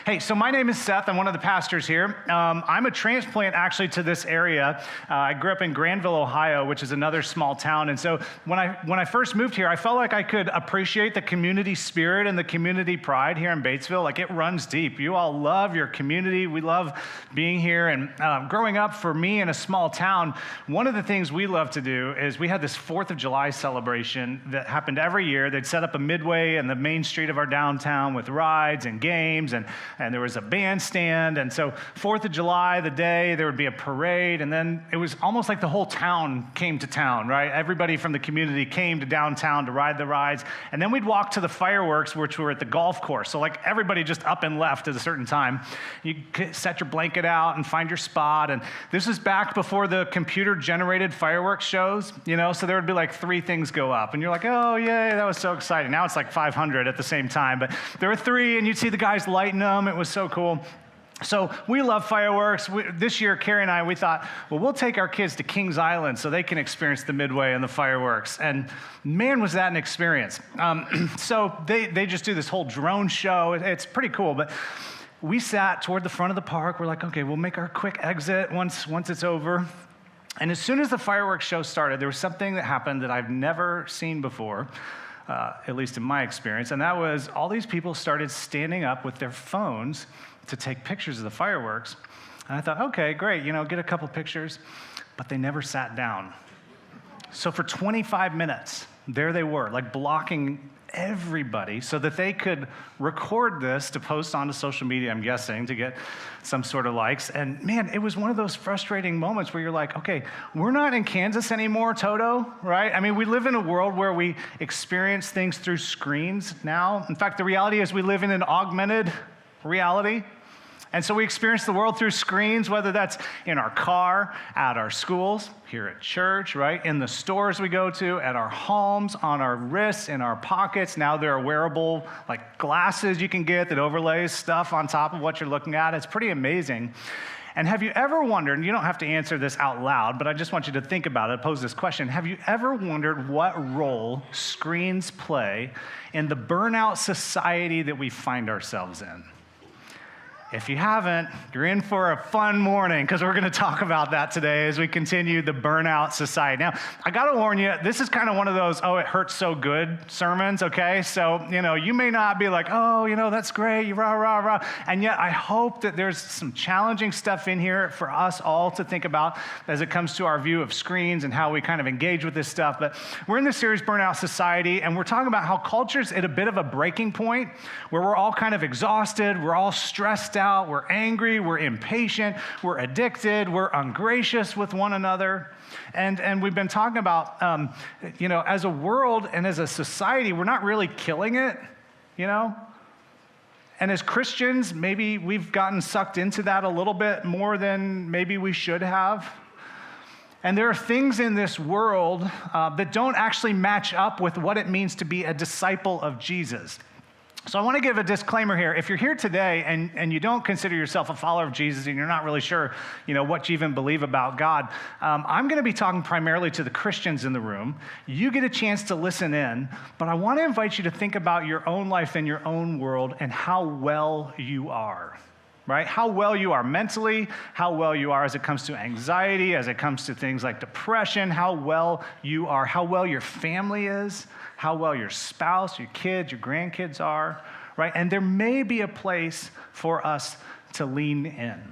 Hey, so my name is Seth. I'm one of the pastors here. I'm a transplant actually to this area. I grew up in Granville, Ohio, which is another small town. And so when I first moved here, I felt like I could appreciate the community spirit and the community pride here in Batesville. Like, it runs deep. You all love your community. We love being here. And growing up for me in a small town, one of the things we love to do is we had this 4th of July celebration that happened every year. They'd set up a midway in the main street of our downtown with rides and games, and there was a bandstand. And so 4th of July, the day, there would be a parade, and then it was almost like the whole town came to town, right? Everybody from the community came to downtown to ride the rides, and then we'd walk to the fireworks, which were at the golf course. So like everybody just up and left at a certain time. You set your blanket out and find your spot, and this is back before the computer-generated fireworks shows, so there would be like 3 things go up, and you're like, oh, yay, that was so exciting. Now it's like 500 at the same time, but there were 3, and you'd see the guys lighting them. It was so cool. So we love fireworks. This year, Carrie and I, we thought, well, we'll take our kids to Kings Island so they can experience the midway and the fireworks. And man, was that an experience. So they just do this whole drone show. It's pretty cool, but we sat toward the front of the park. We're like, okay, we'll make our quick exit once it's over. And as soon as the fireworks show started, there was something that happened that I've never seen before, at least in my experience, and that was all these people started standing up with their phones to take pictures of the fireworks. And I thought, okay, great, get a couple pictures, but they never sat down. So for 25 minutes, there they were, like blocking everybody so that they could record this to post onto social media, I'm guessing, to get some sort of likes. And man, it was one of those frustrating moments where you're like, okay, we're not in Kansas anymore, Toto, right? I mean, we live in a world where we experience things through screens now. In fact, the reality is we live in an augmented reality. And so we experience the world through screens, whether that's in our car, at our schools, here at church, right? In the stores we go to, at our homes, on our wrists, in our pockets. Now there are wearable like glasses you can get that overlays stuff on top of what you're looking at. It's pretty amazing. And have you ever wondered, and you don't have to answer this out loud, but I just want you to think about it, pose this question. Have you ever wondered what role screens play in the burnout society that we find ourselves in? If you haven't, you're in for a fun morning, because we're going to talk about that today as we continue the burnout society. Now, I got to warn you, this is kind of one of those, oh, it hurts so good sermons, okay? So, you may not be like, oh, that's great, rah, rah, rah. And yet, I hope that there's some challenging stuff in here for us all to think about as it comes to our view of screens and how we kind of engage with this stuff. But we're in this series, Burnout Society, and we're talking about how culture's at a bit of a breaking point where we're all kind of exhausted, we're all stressed out, we're angry, we're impatient, we're addicted, we're ungracious with one another. And we've been talking about, as a world and as a society, we're not really killing it, And as Christians, maybe we've gotten sucked into that a little bit more than maybe we should have. And there are things in this world that don't actually match up with what it means to be a disciple of Jesus. So I want to give a disclaimer here. If you're here today and you don't consider yourself a follower of Jesus and you're not really sure, what you even believe about God, I'm going to be talking primarily to the Christians in the room. You get a chance to listen in, but I want to invite you to think about your own life and your own world and how well you are. Right? How well you are mentally, how well you are as it comes to anxiety, as it comes to things like depression, how well you are, how well your family is, how well your spouse, your kids, your grandkids are, right? And there may be a place for us to lean in.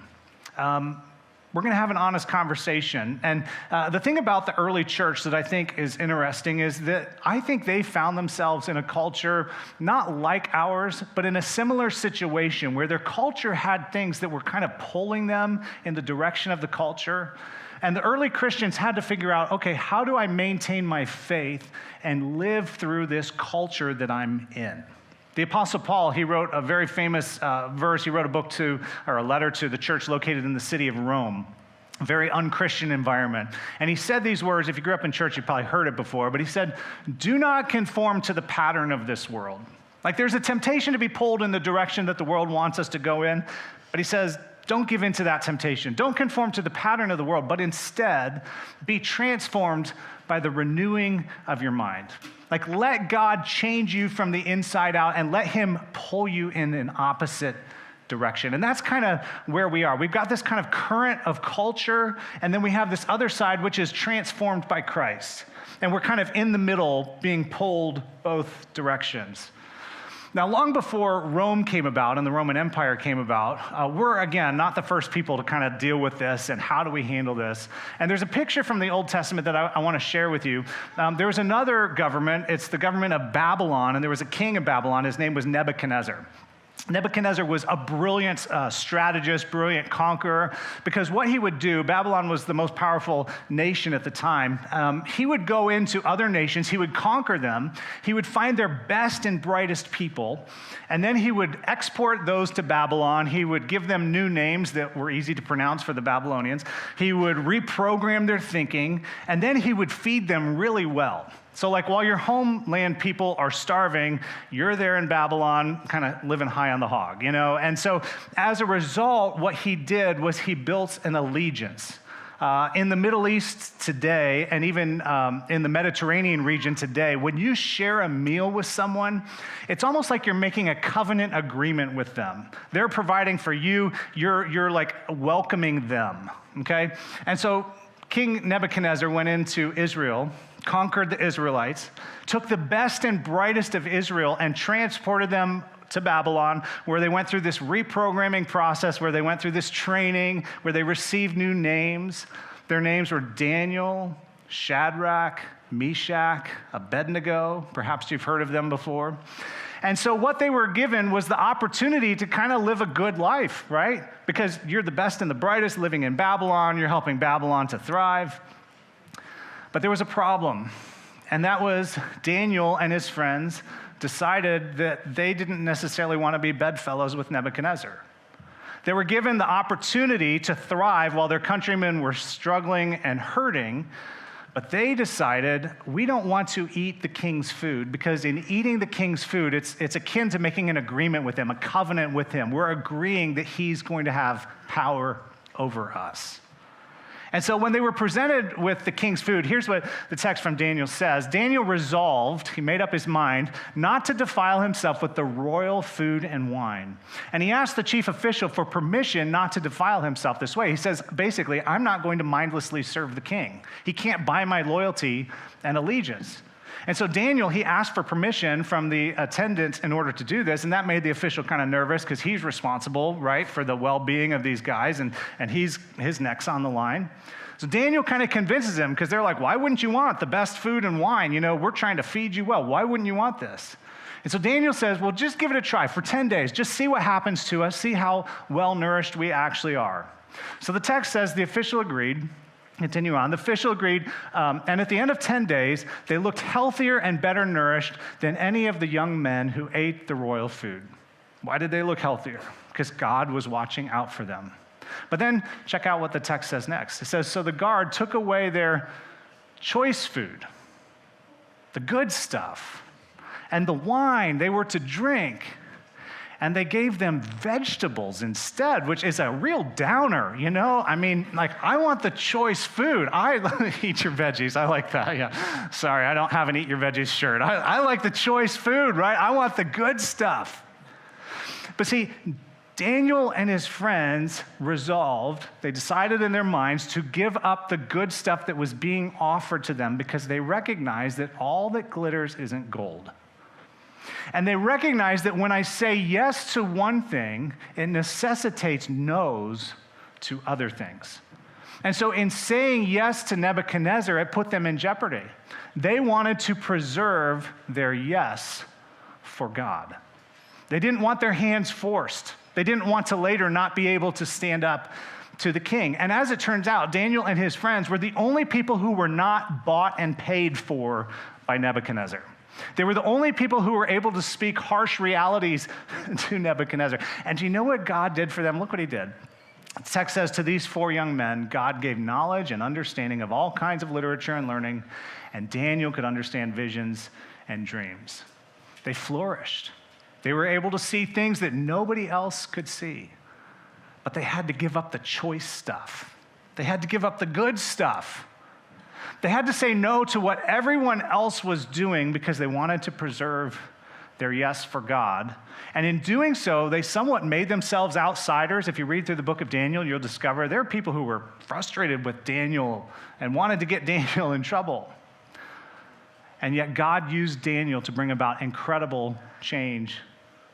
We're going to have an honest conversation. And the thing about the early church that I think is interesting is that I think they found themselves in a culture not like ours, but in a similar situation where their culture had things that were kind of pulling them in the direction of the culture. And the early Christians had to figure out, okay, how do I maintain my faith and live through this culture that I'm in? The Apostle Paul, he wrote a very famous verse. He wrote a letter to the church located in the city of Rome, a very unchristian environment. And he said these words. If you grew up in church, you probably heard it before. But he said, do not conform to the pattern of this world. Like, there's a temptation to be pulled in the direction that the world wants us to go in. But he says, don't give in to that temptation. Don't conform to the pattern of the world, but instead be transformed by the renewing of your mind. Like, let God change you from the inside out and let him pull you in an opposite direction. And that's kind of where we are. We've got this kind of current of culture, and then we have this other side, which is transformed by Christ. And we're kind of in the middle, being pulled both directions. Now, long before Rome came about and the Roman Empire came about, we're, again, not the first people to kind of deal with this and how do we handle this. And there's a picture from the Old Testament that I want to share with you. There was another government. It's the government of Babylon, and there was a king of Babylon. His name was Nebuchadnezzar. Nebuchadnezzar was a brilliant strategist, brilliant conqueror, because what he would do, Babylon was the most powerful nation at the time. He would go into other nations, he would conquer them, he would find their best and brightest people, and then he would export those to Babylon. He would give them new names that were easy to pronounce for the Babylonians. He would reprogram their thinking, and then he would feed them really well. So like while your homeland people are starving, you're there in Babylon kind of living high on the hog, you know? And so as a result, what he did was he built an allegiance. In the Middle East today, and even in the Mediterranean region today, when you share a meal with someone, it's almost like you're making a covenant agreement with them. They're providing for you, you're like welcoming them, okay? And so King Nebuchadnezzar went into Israel, conquered the Israelites, took the best and brightest of Israel and transported them to Babylon, where they went through this reprogramming process, where they went through this training, where they received new names. Their names were Daniel, Shadrach, Meshach, Abednego. Perhaps you've heard of them before. And so what they were given was the opportunity to kind of live a good life, right? Because you're the best and the brightest living in Babylon. You're helping Babylon to thrive. But there was a problem, and that was Daniel and his friends decided that they didn't necessarily want to be bedfellows with Nebuchadnezzar. They were given the opportunity to thrive while their countrymen were struggling and hurting, but they decided, we don't want to eat the king's food, because in eating the king's food, it's akin to making an agreement with him, a covenant with him. We're agreeing that he's going to have power over us. And so when they were presented with the king's food, here's what the text from Daniel says. Daniel resolved, he made up his mind, not to defile himself with the royal food and wine. And he asked the chief official for permission not to defile himself this way. He says, basically, I'm not going to mindlessly serve the king. He can't buy my loyalty and allegiance. And so Daniel, he asked for permission from the attendants in order to do this, and that made the official kind of nervous because he's responsible, right, for the well-being of these guys, and his neck's on the line. So Daniel kind of convinces him because they're like, why wouldn't you want the best food and wine? You know, we're trying to feed you well. Why wouldn't you want this? And so Daniel says, well, just give it a try for 10 days. Just see what happens to us, see how well-nourished we actually are. So the text says the official agreed. Continue on. The official agreed, and at the end of 10 days, they looked healthier and better nourished than any of the young men who ate the royal food. Why did they look healthier? Because God was watching out for them. But then check out what the text says next. It says, so the guard took away their choice food, the good stuff, and the wine they were to drink, and they gave them vegetables instead, which is a real downer, you know? I mean, like, I want the choice food. Eat your veggies. I like that, yeah. Sorry, I don't have an eat your veggies shirt. I like the choice food, right? I want the good stuff. But see, Daniel and his friends resolved, they decided in their minds to give up the good stuff that was being offered to them because they recognized that all that glitters isn't gold. And they recognize that when I say yes to one thing, it necessitates no's to other things. And so in saying yes to Nebuchadnezzar, it put them in jeopardy. They wanted to preserve their yes for God. They didn't want their hands forced. They didn't want to later not be able to stand up to the king. And as it turns out, Daniel and his friends were the only people who were not bought and paid for by Nebuchadnezzar. They were the only people who were able to speak harsh realities to Nebuchadnezzar. And do you know what God did for them? Look what he did. The text says, to these 4 young men, God gave knowledge and understanding of all kinds of literature and learning, and Daniel could understand visions and dreams. They flourished. They were able to see things that nobody else could see. But they had to give up the choice stuff. They had to give up the good stuff. They had to say no to what everyone else was doing because they wanted to preserve their yes for God. And in doing so, they somewhat made themselves outsiders. If you read through the book of Daniel, you'll discover there are people who were frustrated with Daniel and wanted to get Daniel in trouble. And yet God used Daniel to bring about incredible change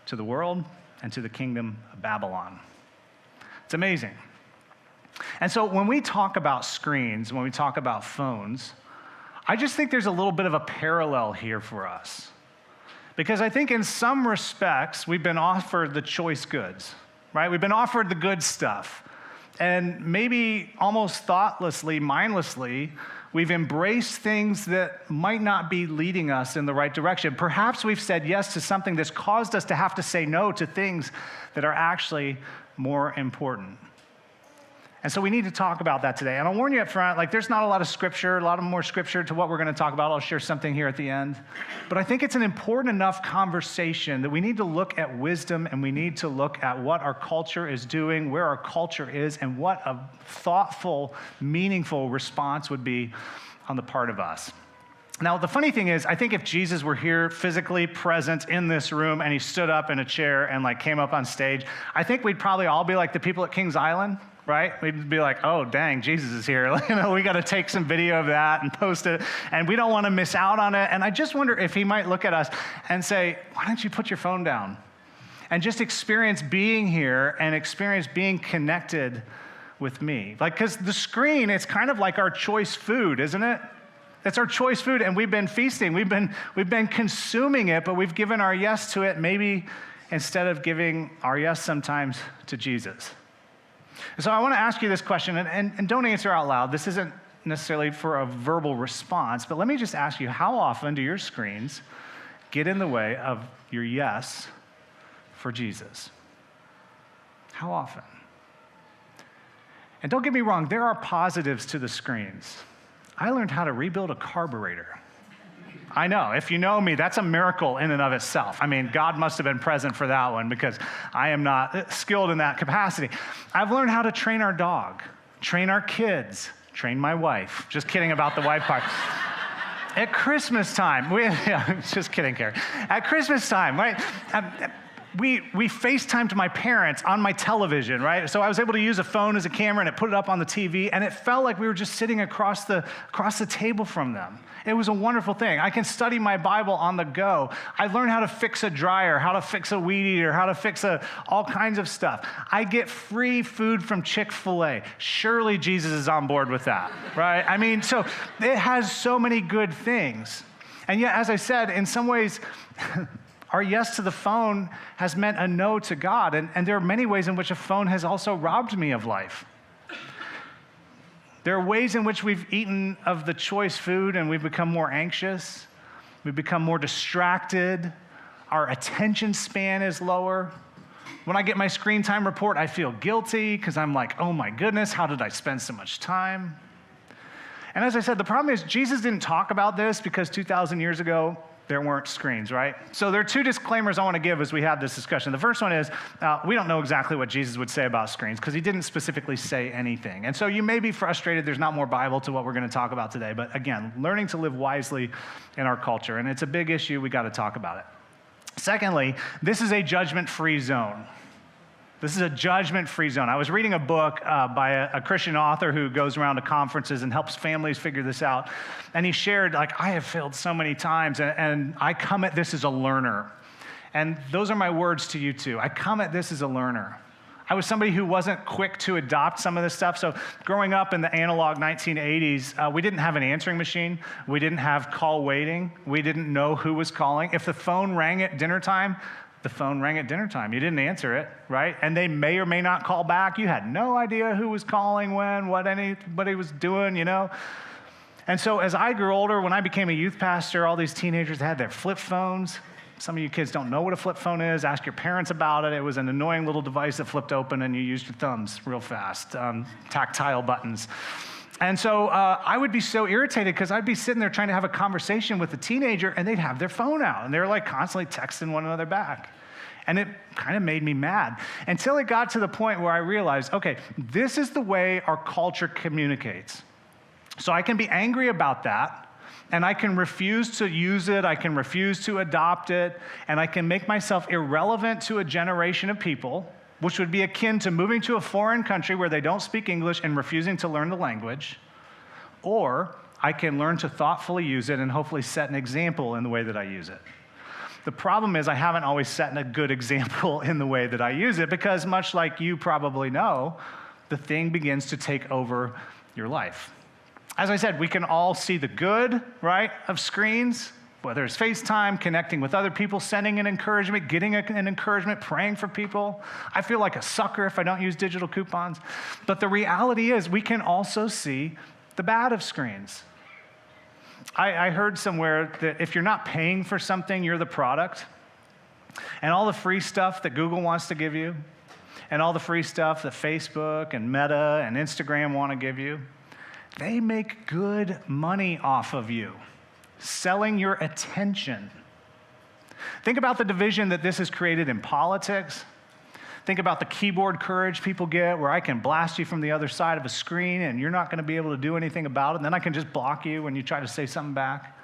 to the world and to the kingdom of Babylon. It's amazing. And so when we talk about screens, when we talk about phones, I just think there's a little bit of a parallel here for us. Because I think in some respects, we've been offered the choice goods, right? We've been offered the good stuff. And maybe almost thoughtlessly, mindlessly, we've embraced things that might not be leading us in the right direction. Perhaps we've said yes to something that's caused us to have to say no to things that are actually more important. And so we need to talk about that today. And I'll warn you up front, like there's not a lot of scripture, a lot of more scripture to what we're going to talk about. I'll share something here at the end. But I think it's an important enough conversation that we need to look at wisdom and we need to look at what our culture is doing, where our culture is, and what a thoughtful, meaningful response would be on the part of us. Now, the funny thing is, I think if Jesus were here physically present in this room and he stood up in a chair and like came up on stage, I think we'd probably all be like the people at Kings Island, right? We'd be like, oh, dang, Jesus is here. We got to take some video of that and post it, and we don't want to miss out on it. And I just wonder if he might look at us and say, why don't you put your phone down and just experience being here and experience being connected with me? Like, because the screen, it's kind of like our choice food, isn't it? It's our choice food, and we've been feasting. We've been consuming it, but we've given our yes to it maybe instead of giving our yes sometimes to Jesus. So I want to ask you this question, and don't answer out loud. This isn't necessarily for a verbal response, but let me just ask you, how often do your screens get in the way of your yes for Jesus? How often? And don't get me wrong, there are positives to the screens. I learned how to rebuild a carburetor. I know, if you know me, that's a miracle in and of itself. I mean, God must have been present for that one because I am not skilled in that capacity. I've learned how to train our dog, train our kids, train my wife. Just kidding about the wife part. At Christmas time, just kidding, Carrie. At Christmas time, right? We FaceTimed my parents on my television, right? So I was able to use a phone as a camera and it put it up on the TV, and it felt like we were just sitting across the table from them. It was a wonderful thing. I can study my Bible on the go. I learned how to fix a dryer, how to fix a weed eater, how to fix all kinds of stuff. I get free food from Chick-fil-A. Surely Jesus is on board with that, right? I mean, so it has so many good things. And yet, as I said, in some ways, our yes to the phone has meant a no to God. And there are many ways in which a phone has also robbed me of life. There are ways in which we've eaten of the choice food and we've become more anxious. We've become more distracted. Our attention span is lower. When I get my screen time report, I feel guilty because I'm like, oh my goodness, how did I spend so much time? And as I said, the problem is Jesus didn't talk about this because 2,000 years ago, there weren't screens, right? So there are two disclaimers I want to give as we have this discussion. The first one is we don't know exactly what Jesus would say about screens because he didn't specifically say anything. And so you may be frustrated there's not more Bible to what we're going to talk about today. But again, learning to live wisely in our culture. And it's a big issue. We got to talk about it. Secondly, this is a judgment-free zone. This is a judgment-free zone. I was reading a book by a Christian author who goes around to conferences and helps families figure this out. And he shared, like, I have failed so many times, and I come at this as a learner. And those are my words to you too. I come at this as a learner. I was somebody who wasn't quick to adopt some of this stuff. So growing up in the analog 1980s, we didn't have an answering machine. We didn't have call waiting. We didn't know who was calling. If the phone rang at dinner time, the phone rang at dinner time. You didn't answer it, right? And they may or may not call back. You had no idea who was calling when, what anybody was doing, you know? And so as I grew older, when I became a youth pastor, all these teenagers had their flip phones. Some of you kids don't know what a flip phone is. Ask your parents about it. It was an annoying little device that flipped open and you used your thumbs real fast, tactile buttons. And so I would be so irritated because I'd be sitting there trying to have a conversation with a teenager and they'd have their phone out and they're like constantly texting one another back. And it kind of made me mad until it got to the point where I realized, okay, this is the way our culture communicates. So I can be angry about that, And I can refuse to use it, I can refuse to adopt it, and I can make myself irrelevant to a generation of people, which would be akin to moving to a foreign country where they don't speak English and refusing to learn the language. Or I can learn to thoughtfully use it and hopefully set an example in the way that I use it. The problem is I haven't always set a good example in the way that I use it because, much like you probably know, the thing begins to take over your life. As I said, we can all see the good, right, of screens, whether it's FaceTime, connecting with other people, sending an encouragement, getting an encouragement, praying for people. I feel like a sucker if I don't use digital coupons. But the reality is we can also see the bad of screens. I heard somewhere that if you're not paying for something, you're the product. And all the free stuff that Google wants to give you, and all the free stuff that Facebook and Meta and Instagram want to give you, they make good money off of you, selling your attention. Think about the division that this has created in politics. Think about the keyboard courage people get where I can blast you from the other side of a screen and you're not going to be able to do anything about it, and then I can just block you when you try to say something back.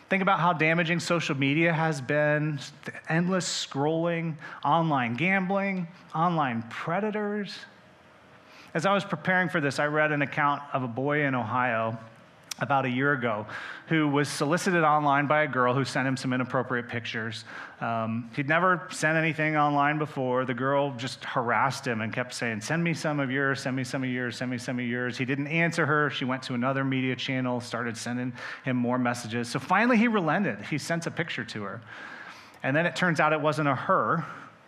Think about how damaging social media has been, the endless scrolling, online gambling, online predators. As I was preparing for this, I read an account of a boy in Ohio about a year ago who was solicited online by a girl who sent him some inappropriate pictures. He'd never sent anything online before. The girl just harassed him and kept saying, send me some of yours, send me some of yours, send me some of yours. He didn't answer her. She went to another media channel, started sending him more messages. So finally he relented. He sent a picture to her. And then it turns out it wasn't a her.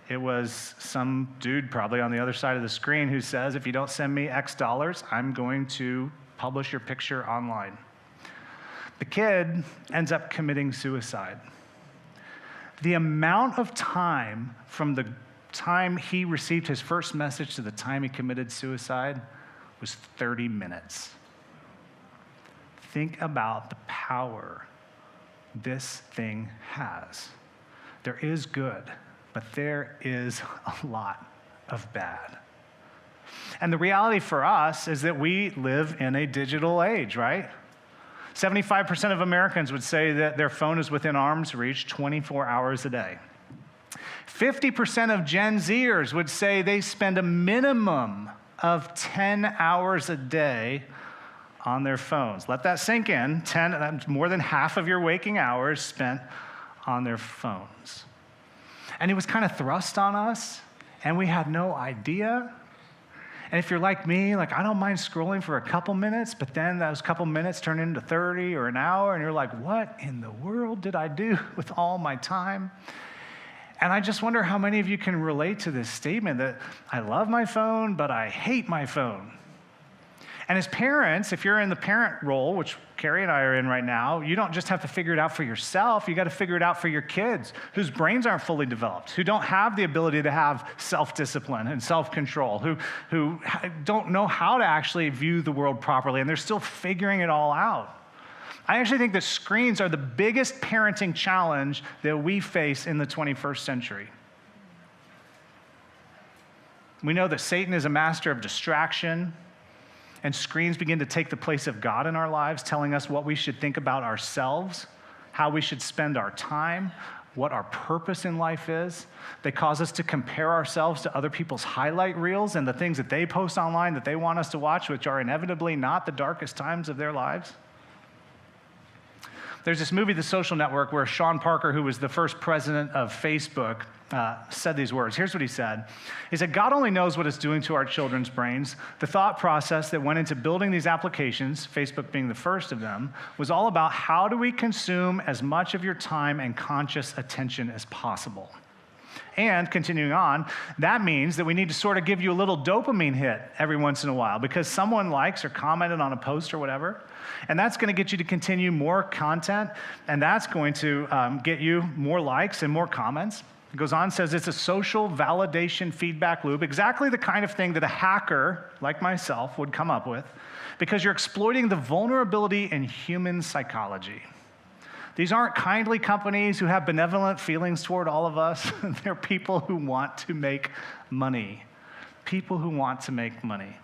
It was some dude probably on the other side of the screen who says, if you don't send me X dollars, I'm going to publish your picture online. The kid ends up committing suicide. The amount of time from the time he received his first message to the time he committed suicide was 30 minutes. Think about the power this thing has. There is good, but there is a lot of bad. And the reality for us is that we live in a digital age, right? 75% of Americans would say that their phone is within arm's reach 24 hours a day. 50% of Gen Zers would say they spend a minimum of 10 hours a day on their phones. Let that sink in. More than half of your waking hours spent on their phones. And it was kind of thrust on us, and we had no idea. And if you're like me, like I don't mind scrolling for a couple minutes, but then those couple minutes turn into 30 or an hour, and you're like, what in the world did I do with all my time? And I just wonder how many of you can relate to this statement that I love my phone, but I hate my phone. And as parents, if you're in the parent role, which Carrie and I are in right now, you don't just have to figure it out for yourself, you got to figure it out for your kids whose brains aren't fully developed, who don't have the ability to have self-discipline and self-control, who don't know how to actually view the world properly, and they're still figuring it all out. I actually think that screens are the biggest parenting challenge that we face in the 21st century. We know that Satan is a master of distraction, and screens begin to take the place of God in our lives, telling us what we should think about ourselves, how we should spend our time, what our purpose in life is. They cause us to compare ourselves to other people's highlight reels and the things that they post online that they want us to watch, which are inevitably not the darkest times of their lives. There's this movie, The Social Network, where Sean Parker, who was the first president of Facebook, said these words. Here's what he said. He said, God only knows what it's doing to our children's brains. The thought process that went into building these applications, Facebook being the first of them, was all about how do we consume as much of your time and conscious attention as possible. And continuing on, that means that we need to sort of give you a little dopamine hit every once in a while because someone likes or commented on a post or whatever. And that's going to get you to continue more content, and that's going to get you more likes and more comments. It goes on, says it's a social validation feedback loop, exactly the kind of thing that a hacker like myself would come up with, because you're exploiting the vulnerability in human psychology. These aren't kindly companies who have benevolent feelings toward all of us. They're people who want to make money. People who want to make money.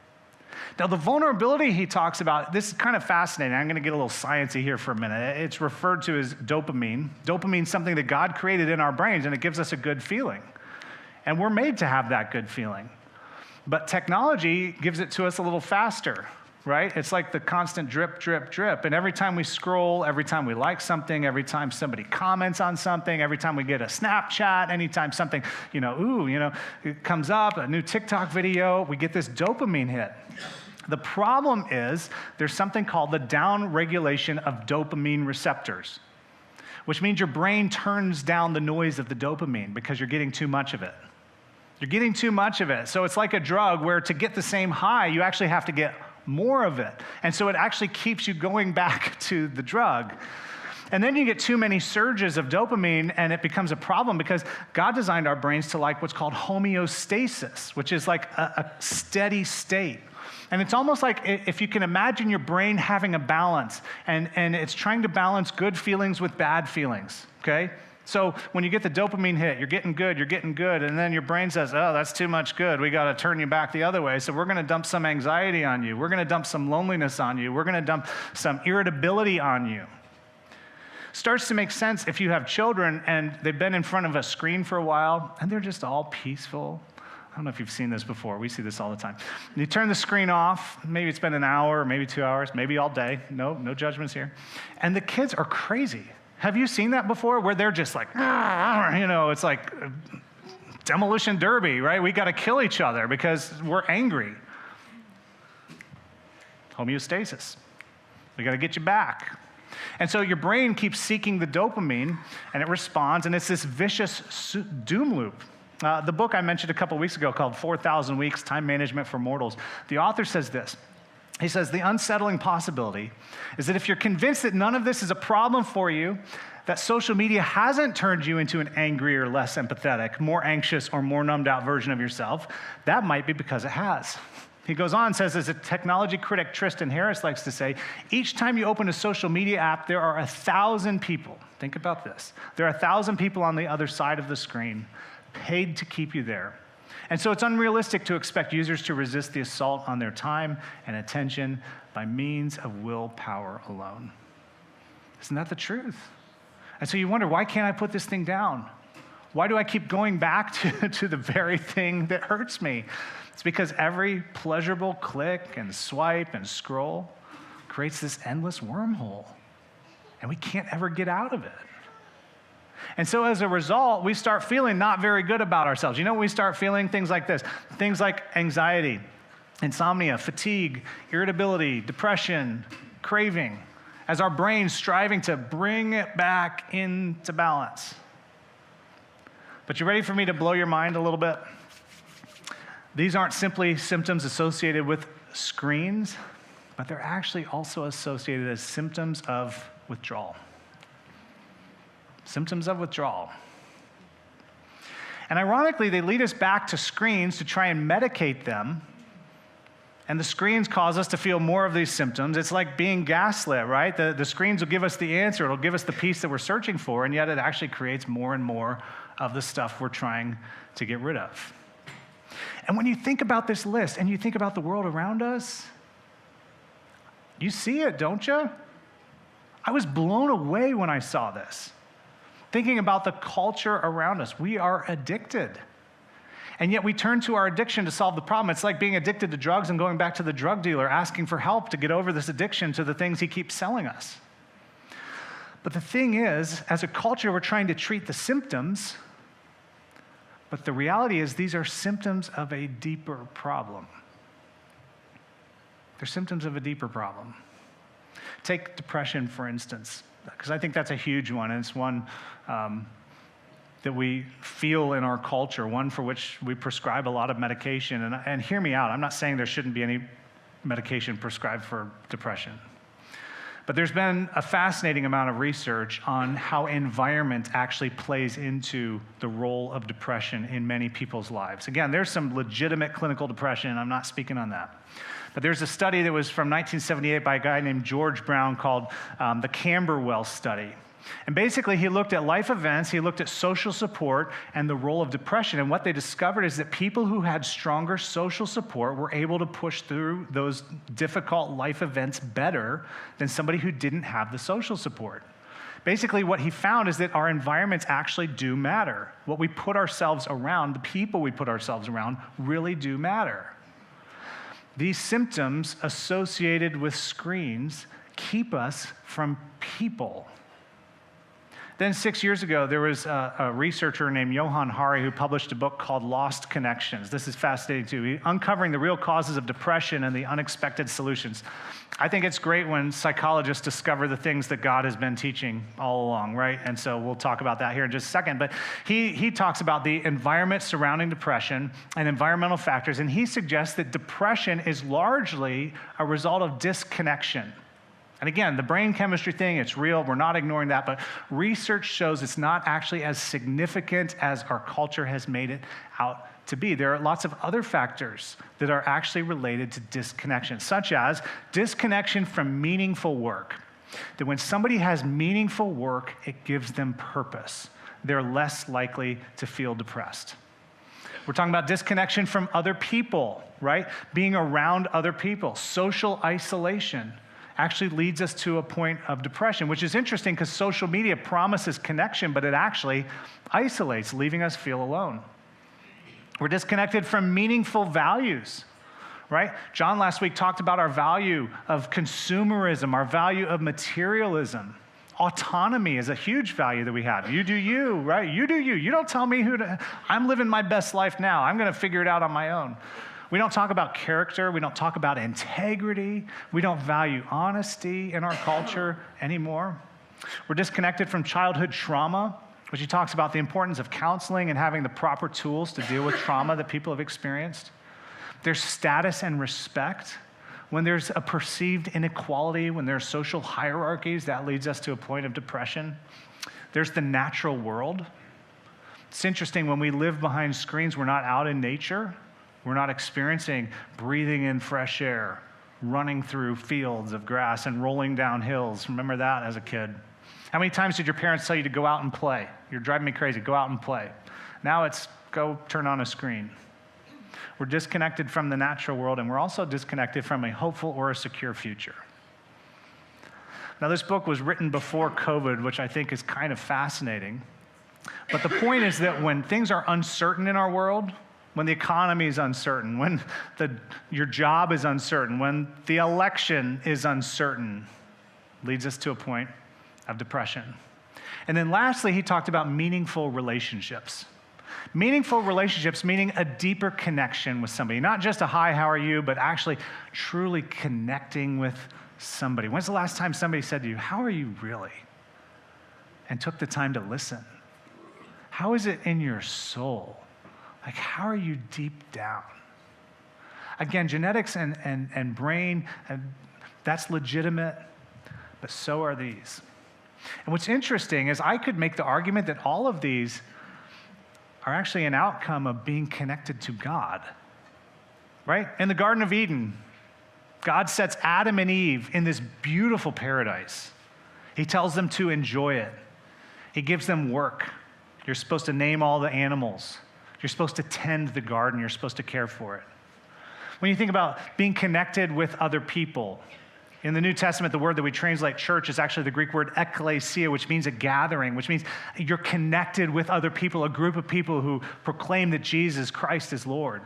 Now, the vulnerability he talks about, this is kind of fascinating. I'm going to get a little sciencey here for a minute. It's referred to as dopamine. Dopamine is something that God created in our brains, and it gives us a good feeling. And we're made to have that good feeling. But technology gives it to us a little faster, right? It's like the constant drip, drip, drip. And every time we scroll, every time we like something, every time somebody comments on something, every time we get a Snapchat, anytime something, it comes up, a new TikTok video, we get this dopamine hit. The problem is there's something called the downregulation of dopamine receptors, which means your brain turns down the noise of the dopamine because you're getting too much of it. You're getting too much of it. So it's like a drug where to get the same high, you actually have to get more of it. And so it actually keeps you going back to the drug. And then you get too many surges of dopamine, and it becomes a problem because God designed our brains to like what's called homeostasis, which is like a steady state. And it's almost like if you can imagine your brain having a balance, and it's trying to balance good feelings with bad feelings, okay? So when you get the dopamine hit, you're getting good, and then your brain says, oh, that's too much good. We got to turn you back the other way. So we're going to dump some anxiety on you. We're going to dump some loneliness on you. We're going to dump some irritability on you. Starts to make sense if you have children and they've been in front of a screen for a while, and they're just all peaceful. I don't know if you've seen this before. We see this all the time. And you turn the screen off. Maybe it's been an hour, maybe 2 hours, maybe all day. No judgments here. And the kids are crazy. Have you seen that before? Where they're just like, it's like demolition derby, right? We got to kill each other because we're angry. Homeostasis. We got to get you back. And so your brain keeps seeking the dopamine, and it responds, and it's this vicious doom loop. The book I mentioned a couple weeks ago called 4,000 Weeks, Time Management for Mortals, the author says this. He says, the unsettling possibility is that if you're convinced that none of this is a problem for you, that social media hasn't turned you into an angrier, less empathetic, more anxious, or more numbed out version of yourself, that might be because it has. He goes on and says, as a technology critic Tristan Harris likes to say, each time you open a social media app, there are 1,000 people. Think about this. There are 1,000 people on the other side of the screen paid to keep you there. And so it's unrealistic to expect users to resist the assault on their time and attention by means of willpower alone. Isn't that the truth? And so you wonder, why can't I put this thing down? Why do I keep going back to the very thing that hurts me? It's because every pleasurable click and swipe and scroll creates this endless wormhole, and we can't ever get out of it. And so as a result, we start feeling not very good about ourselves. You know, we start feeling things like this, things like anxiety, insomnia, fatigue, irritability, depression, craving, as our brain's striving to bring it back into balance. But you ready for me to blow your mind a little bit? These aren't simply symptoms associated with screens, but they're actually also associated as symptoms of withdrawal. Symptoms of withdrawal. And ironically, they lead us back to screens to try and medicate them. And the screens cause us to feel more of these symptoms. It's like being gaslit, right? The screens will give us the answer. It'll give us the peace that we're searching for, and yet it actually creates more and more of the stuff we're trying to get rid of. And when you think about this list and you think about the world around us, you see it, don't you? I was blown away when I saw this. Thinking about the culture around us, we are addicted. And yet we turn to our addiction to solve the problem. It's like being addicted to drugs and going back to the drug dealer, asking for help to get over this addiction to the things he keeps selling us. But the thing is, as a culture, we're trying to treat the symptoms, but the reality is these are symptoms of a deeper problem. They're symptoms of a deeper problem. Take depression, for instance, because I think that's a huge one, and it's one that we feel in our culture, one for which we prescribe a lot of medication. And hear me out, I'm not saying there shouldn't be any medication prescribed for depression. But there's been a fascinating amount of research on how environment actually plays into the role of depression in many people's lives. Again, there's some legitimate clinical depression, and I'm not speaking on that. But there's a study that was from 1978 by a guy named George Brown called the Camberwell Study. And basically, he looked at life events, he looked at social support and the role of depression. And what they discovered is that people who had stronger social support were able to push through those difficult life events better than somebody who didn't have the social support. Basically, what he found is that our environments actually do matter. What we put ourselves around, the people we put ourselves around, really do matter. These symptoms associated with screens keep us from people. Then 6 years ago, there was a researcher named Johann Hari who published a book called Lost Connections. This is fascinating too, uncovering the real causes of depression and the unexpected solutions. I think it's great when psychologists discover the things that God has been teaching all along, right? And so we'll talk about that here in just a second. But he talks about the environment surrounding depression and environmental factors, and he suggests that depression is largely a result of disconnection. And again, the brain chemistry thing, it's real. We're not ignoring that. But research shows it's not actually as significant as our culture has made it out to be. There are lots of other factors that are actually related to disconnection, such as disconnection from meaningful work. That when somebody has meaningful work, it gives them purpose. They're less likely to feel depressed. We're talking about disconnection from other people, right? Being around other people. Social isolation actually leads us to a point of depression, which is interesting because social media promises connection, but it actually isolates, leaving us feel alone. We're disconnected from meaningful values, right? John last week talked about our value of consumerism, our value of materialism. Autonomy is a huge value that we have. You do you, right? You do you. You don't tell me I'm living my best life now. I'm going to figure it out on my own. We don't talk about character. We don't talk about integrity. We don't value honesty in our culture anymore. We're disconnected from childhood trauma, which he talks about the importance of counseling and having the proper tools to deal with trauma that people have experienced. There's status and respect. When there's a perceived inequality, when there's social hierarchies, that leads us to a point of depression. There's the natural world. It's interesting, when we live behind screens, we're not out in nature. We're not experiencing breathing in fresh air, running through fields of grass and rolling down hills. Remember that as a kid? How many times did your parents tell you to go out and play? You're driving me crazy, go out and play. Now it's go turn on a screen. We're disconnected from the natural world, and we're also disconnected from a hopeful or a secure future. Now, this book was written before COVID, which I think is kind of fascinating. But the point is that when things are uncertain in our world, when the economy is uncertain, when your job is uncertain, when the election is uncertain, leads us to a point of depression. And then lastly, he talked about meaningful relationships. Meaningful relationships meaning a deeper connection with somebody, not just a hi, how are you, but actually truly connecting with somebody. When's the last time somebody said to you, how are you really? And took the time to listen. How is it in your soul? Like, how are you deep down? Again, genetics and brain, that's legitimate, but so are these. And what's interesting is I could make the argument that all of these are actually an outcome of being connected to God, right? In the Garden of Eden, God sets Adam and Eve in this beautiful paradise. He tells them to enjoy it. He gives them work. You're supposed to name all the animals. You're supposed to tend the garden. You're supposed to care for it. When you think about being connected with other people, in the New Testament, the word that we translate church is actually the Greek word ekklesia, which means a gathering, which means you're connected with other people, a group of people who proclaim that Jesus Christ is Lord.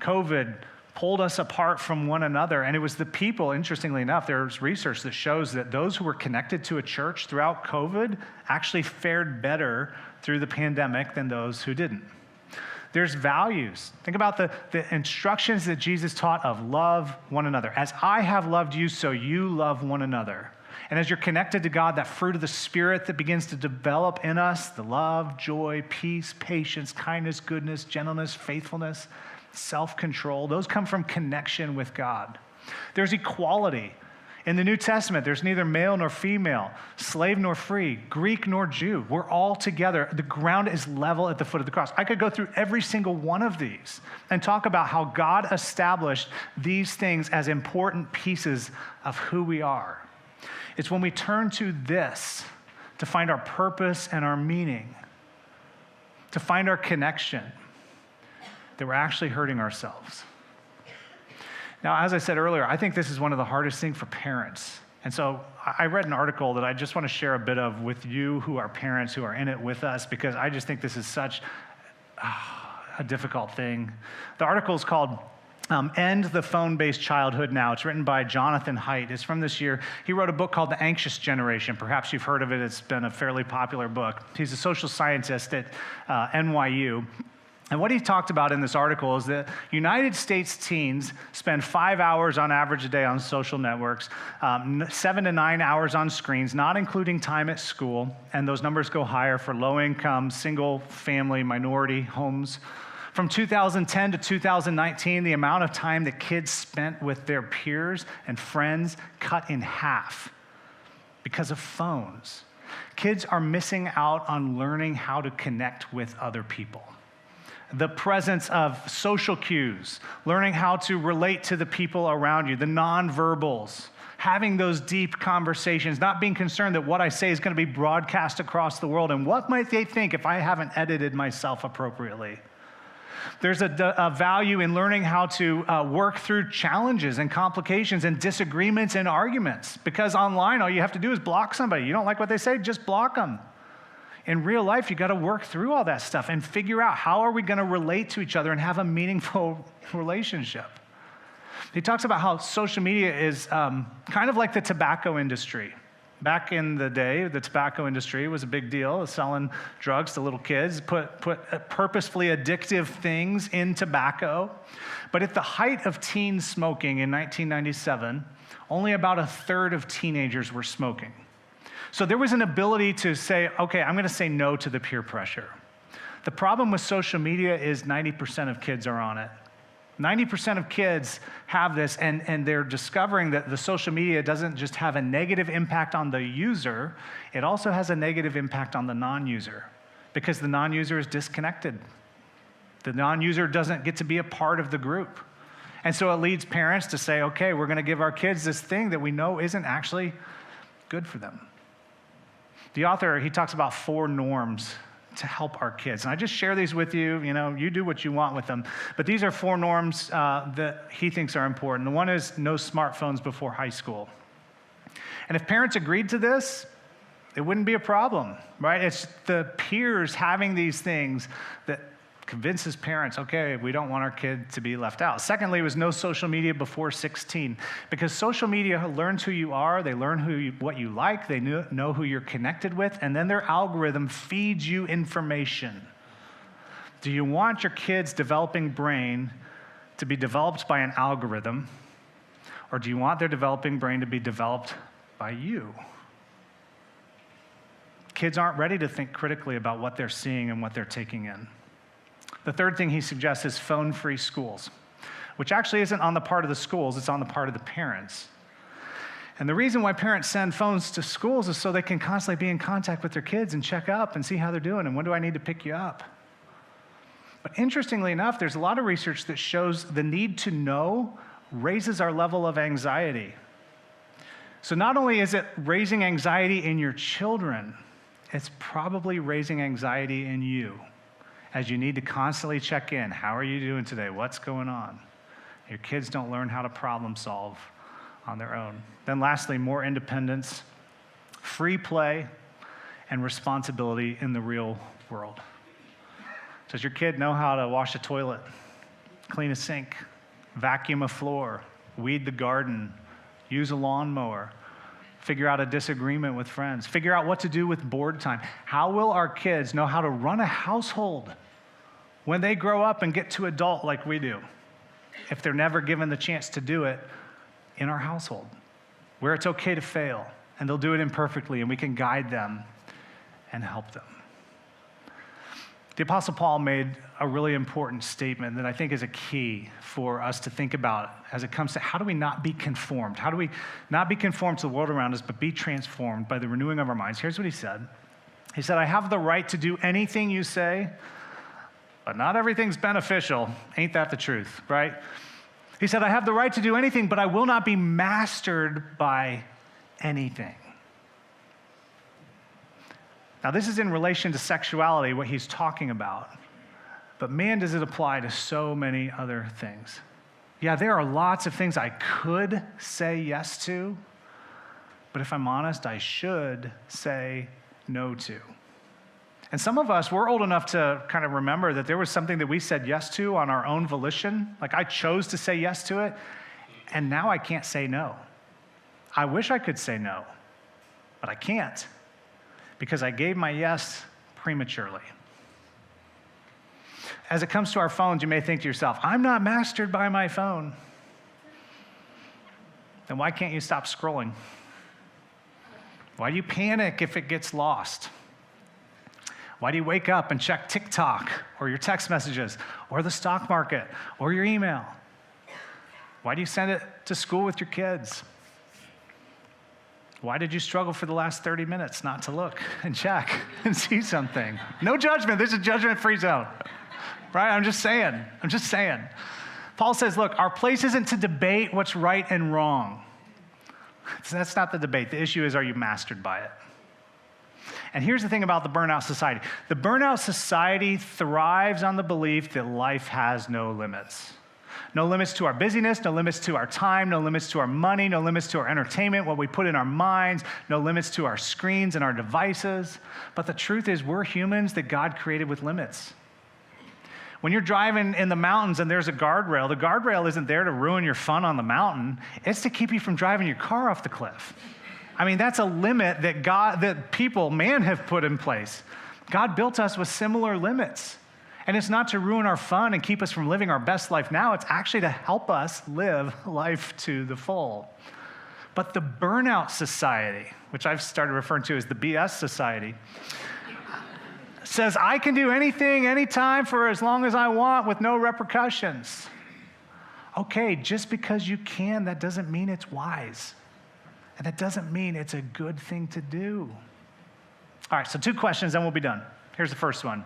COVID pulled us apart from one another, and it was the people, interestingly enough, there's research that shows that those who were connected to a church throughout COVID actually fared better through the pandemic than those who didn't. There's values. Think about the instructions that Jesus taught of love one another. As I have loved you, so you love one another. And as you're connected to God, that fruit of the Spirit that begins to develop in us, the love, joy, peace, patience, kindness, goodness, gentleness, faithfulness, self-control, those come from connection with God. There's equality. In the New Testament, there's neither male nor female, slave nor free, Greek nor Jew. We're all together. The ground is level at the foot of the cross. I could go through every single one of these and talk about how God established these things as important pieces of who we are. It's when we turn to this to find our purpose and our meaning, to find our connection, that we're actually hurting ourselves. Now, as I said earlier, I think this is one of the hardest things for parents. And so I read an article that I just want to share a bit of with you who are parents who are in it with us, because I just think this is such a difficult thing. The article is called End the Phone-Based Childhood Now. It's written by Jonathan Haidt. It's from this year. He wrote a book called The Anxious Generation. Perhaps you've heard of it. It's been a fairly popular book. He's a social scientist at NYU. And what he talked about in this article is that United States teens spend 5 hours on average a day on social networks, 7 to 9 hours on screens, not including time at school. And those numbers go higher for low-income, single-family, minority homes. From 2010 to 2019, the amount of time that kids spent with their peers and friends cut in half because of phones. Kids are missing out on learning how to connect with other people. The presence of social cues, learning how to relate to the people around you, the nonverbals, having those deep conversations, not being concerned that what I say is going to be broadcast across the world, and what might they think if I haven't edited myself appropriately. There's a value in learning how to work through challenges and complications and disagreements and arguments, because online all you have to do is block somebody. You don't like what they say, just block them. In real life, you got to work through all that stuff and figure out how are we going to relate to each other and have a meaningful relationship. He talks about how social media is kind of like the tobacco industry. Back in the day, the tobacco industry was a big deal, selling drugs to little kids, put purposefully addictive things in tobacco. But at the height of teen smoking in 1997, only about a third of teenagers were smoking. So there was an ability to say, okay, I'm going to say no to the peer pressure. The problem with social media is 90% of kids are on it. 90% of kids have this, and they're discovering that the social media doesn't just have a negative impact on the user, it also has a negative impact on the non-user, because the non-user is disconnected. The non-user doesn't get to be a part of the group. And so it leads parents to say, okay, we're going to give our kids this thing that we know isn't actually good for them. The author, he talks about 4 norms to help our kids. And I just share these with you. You know, you do what you want with them. But these are 4 norms that he thinks are important. The one is no smartphones before high school. And if parents agreed to this, it wouldn't be a problem, right? It's the peers having these things that convinces parents, okay, we don't want our kid to be left out. Secondly, was no social media before 16, because social media learns who you are, they learn what you like, they know who you're connected with, and then their algorithm feeds you information. Do you want your kid's developing brain to be developed by an algorithm, or do you want their developing brain to be developed by you? Kids aren't ready to think critically about what they're seeing and what they're taking in. The third thing he suggests is phone-free schools, which actually isn't on the part of the schools, it's on the part of the parents. And the reason why parents send phones to schools is so they can constantly be in contact with their kids and check up and see how they're doing and when do I need to pick you up. But interestingly enough, there's a lot of research that shows the need to know raises our level of anxiety. So not only is it raising anxiety in your children, it's probably raising anxiety in you, as you need to constantly check in. How are you doing today? What's going on? Your kids don't learn how to problem solve on their own. Then lastly, more independence, free play, and responsibility in the real world. Does your kid know how to wash a toilet, clean a sink, vacuum a floor, weed the garden, use a lawnmower, figure out a disagreement with friends, figure out what to do with board time? How will our kids know how to run a household when they grow up and get to adult like we do, if they're never given the chance to do it in our household, where it's okay to fail, and they'll do it imperfectly, and we can guide them and help them? The Apostle Paul made a really important statement that I think is a key for us to think about as it comes to how do we not be conformed? How do we not be conformed to the world around us, but be transformed by the renewing of our minds? Here's what he said. He said, I have the right to do anything you say, but not everything's beneficial. Ain't that the truth, right? He said, I have the right to do anything, but I will not be mastered by anything. Now, this is in relation to sexuality, what he's talking about. But man, does it apply to so many other things. Yeah, there are lots of things I could say yes to, but if I'm honest, I should say no to. And some of us, we're old enough to kind of remember that there was something that we said yes to on our own volition. Like I chose to say yes to it, and now I can't say no. I wish I could say no, but I can't because I gave my yes prematurely. As it comes to our phones, you may think to yourself, I'm not mastered by my phone. Then why can't you stop scrolling? Why do you panic if it gets lost? Why do you wake up and check TikTok or your text messages or the stock market or your email? Why do you send it to school with your kids? Why did you struggle for the last 30 minutes not to look and check and see something? No judgment. This is a judgment-free zone. Right? I'm just saying. Paul says, look, our place isn't to debate what's right and wrong. That's not the debate. The issue is, are you mastered by it? And here's the thing about the burnout society. The burnout society thrives on the belief that life has no limits. No limits to our busyness, no limits to our time, no limits to our money, no limits to our entertainment, what we put in our minds, no limits to our screens and our devices. But the truth is, we're humans that God created with limits. When you're driving in the mountains and there's a guardrail, the guardrail isn't there to ruin your fun on the mountain. It's to keep you from driving your car off the cliff. I mean, that's a limit that man have put in place. God built us with similar limits. And it's not to ruin our fun and keep us from living our best life now. It's actually to help us live life to the full. But the burnout society, which I've started referring to as the BS society, says I can do anything, anytime, for as long as I want with no repercussions. Okay, just because you can, that doesn't mean it's wise. And that doesn't mean it's a good thing to do. All right, so 2 questions, then we'll be done. Here's the first one.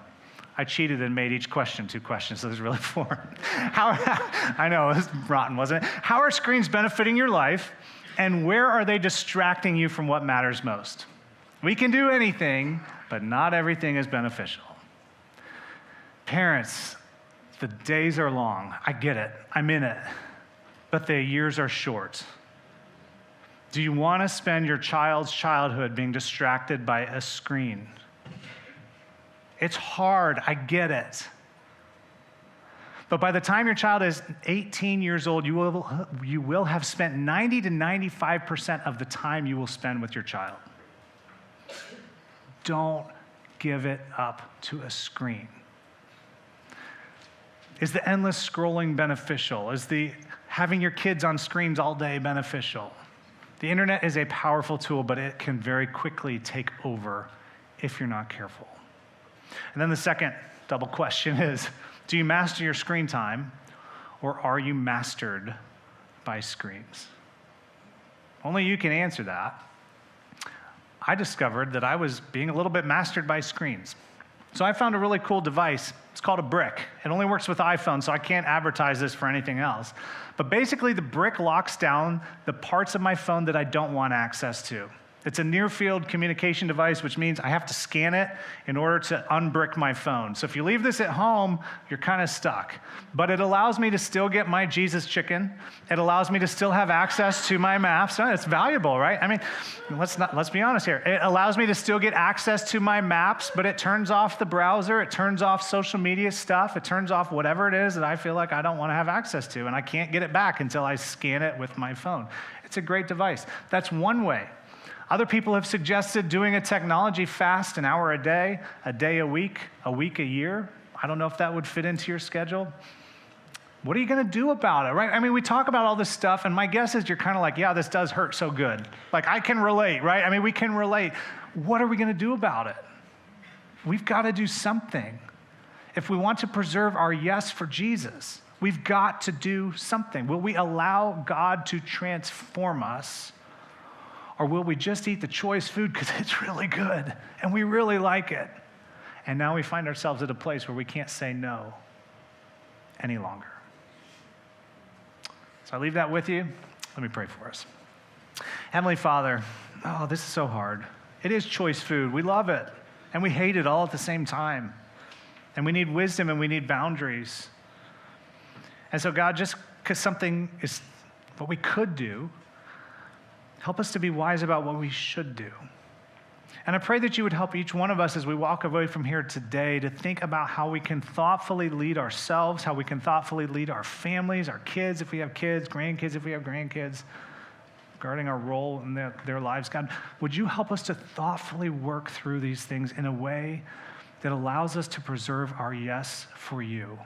I cheated and made each question 2 questions, so there's really 4. I know, it was rotten, wasn't it? How are screens benefiting your life, and where are they distracting you from what matters most? We can do anything, but not everything is beneficial. Parents, the days are long. I get it. I'm in it. But the years are short. Do you want to spend your child's childhood being distracted by a screen? It's hard. I get it. But by the time your child is 18 years old, you will have spent 90 to 95% of the time you will spend with your child. Don't give it up to a screen. Is the endless scrolling beneficial? Is the having your kids on screens all day beneficial? The internet is a powerful tool, but it can very quickly take over if you're not careful. And then the second double question is, do you master your screen time, or are you mastered by screens? Only you can answer that. I discovered that I was being a little bit mastered by screens. So I found a really cool device. It's called a brick. It only works with iPhone, so I can't advertise this for anything else. But basically, the brick locks down the parts of my phone that I don't want access to. It's a near-field communication device, which means I have to scan it in order to unbrick my phone. So if you leave this at home, you're kind of stuck. But it allows me to still get my Jesus chicken. It allows me to still have access to my maps. It's valuable, right? I mean, let's be honest here. It allows me to still get access to my maps, but it turns off the browser. It turns off social media stuff. It turns off whatever it is that I feel like I don't want to have access to, and I can't get it back until I scan it with my phone. It's a great device. That's one way. Other people have suggested doing a technology fast, an hour a day a week a year. I don't know if that would fit into your schedule. What are you going to do about it, right? I mean, we talk about all this stuff, and my guess is you're kind of like, yeah, this does hurt so good. Like, I can relate, right? I mean, we can relate. What are we going to do about it? We've got to do something. If we want to preserve our yes for Jesus, we've got to do something. Will we allow God to transform us? Or will we just eat the choice food because it's really good and we really like it? And now we find ourselves at a place where we can't say no any longer. So I leave that with you. Let me pray for us. Heavenly Father, this is so hard. It is choice food. We love it. and we hate it all at the same time. And we need wisdom and we need boundaries. And so God, just because something is what we could do, help us to be wise about what we should do. And I pray that you would help each one of us as we walk away from here today to think about how we can thoughtfully lead ourselves, how we can thoughtfully lead our families, our kids if we have kids, grandkids if we have grandkids, regarding our role in their lives. God, would you help us to thoughtfully work through these things in a way that allows us to preserve our yes for you,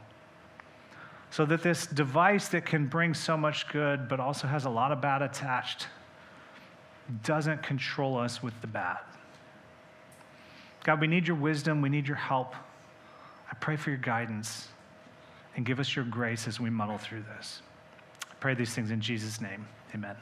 so that this device that can bring so much good but also has a lot of bad attached doesn't control us with the bad. God, we need your wisdom. We need your help. I pray for your guidance and give us your grace as we muddle through this. I pray these things in Jesus' name. Amen.